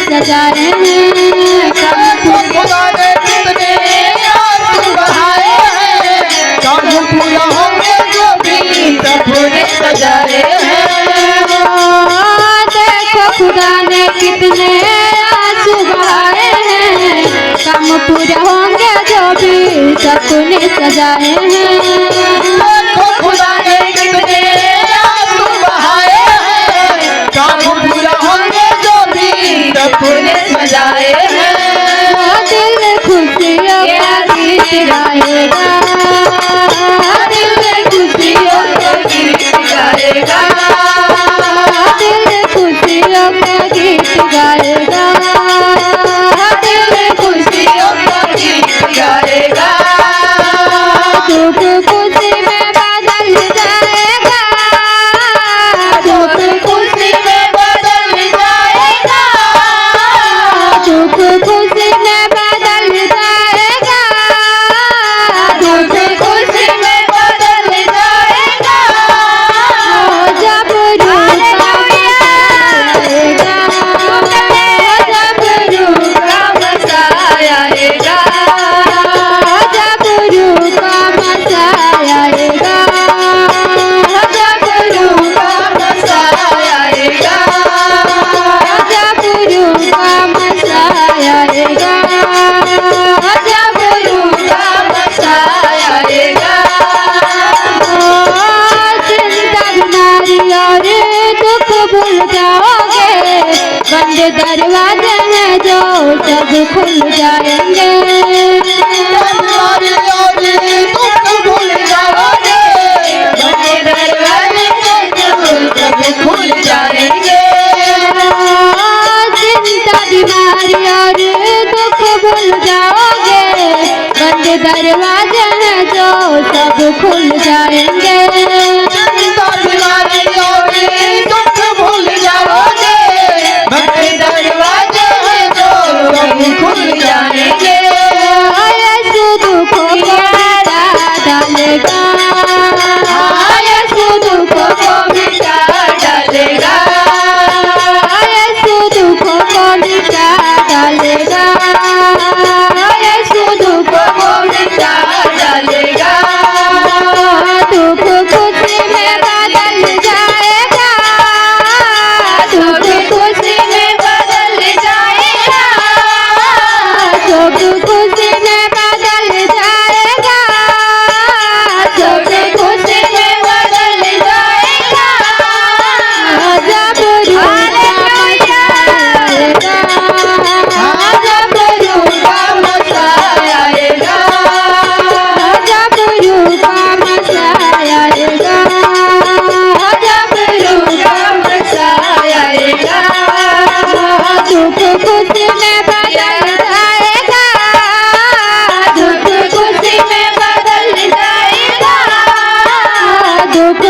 सजाए हैं। खुदा ने कितने आंसू बहाए हैं, काम पूरा होंगे जो भी प्रभु ने सजाए हैं। देखो खुदा ने कितने आंसू बहाए हैं, काम पूरा होंगे जो भी सपने सजाए हैं। देखो खुदा ने कितने आंसू बहाए हैं, काम पूरा होंगे जो भी प्रभु ने सजाए हैं। दिल खुशियों का गीत गाएगा, दिल खुशियों का गीत गाएगा, दिल खुशियों का गीत गाएगा, दिल खुशियों का गीत गाएगा। दुख खुशी में बदल जाएगा, दुख खुशी में बदल जाएगा, दुख खुशी में बदल जाएगा, दुख खुशी में बदल जाएगा। जब रूह का मसाया आएगा, जब रूह का मसाया आएगा, जब रूह का मसाया आएगा, जब रूह का मसाया आएगा, जब रूह का मसाया आएगा, जब रूह का मसाया आएगा। चिंता बीमारी और दुख भूल जाओगे, बंद दरवाजे हैं जो सब खुल जाएंगे। तुम्हारी यादें तुम भूल जाओगे, बंद दरवाजे हैं जो सब खुल जाएंगे। चिंता बीमारी और दुख भूल जाओगे, बंद दरवाजे हैं जो सब खुल जाएंगे। तुम्हारी यादें तुम भूल जाओगे, बंद दरवाजे हैं जो सब खुल जाएंगे। यीशु दुखों को मिटा डालेगा, यीशु दुखों को मिटा डालेगा, यीशु दुखों को मिटा डालेगा, यीशु दुखों को मिटा डालेगा। दुख खुशी में बदल जाएगा, दुख खुशी में बदल जाएगा, दुख खुशी में बदल जाएगा, दुख खुशी में बदल जाएगा। जब रूह का मसाया आएगा, जब रूह का मसाया आएगा, जब रूह का मसाया आएगा, जब रूह का मसाया आएगा। दुख खुशी में बदल जाएगा, दुख खुशी में बदल जाएगा, दुख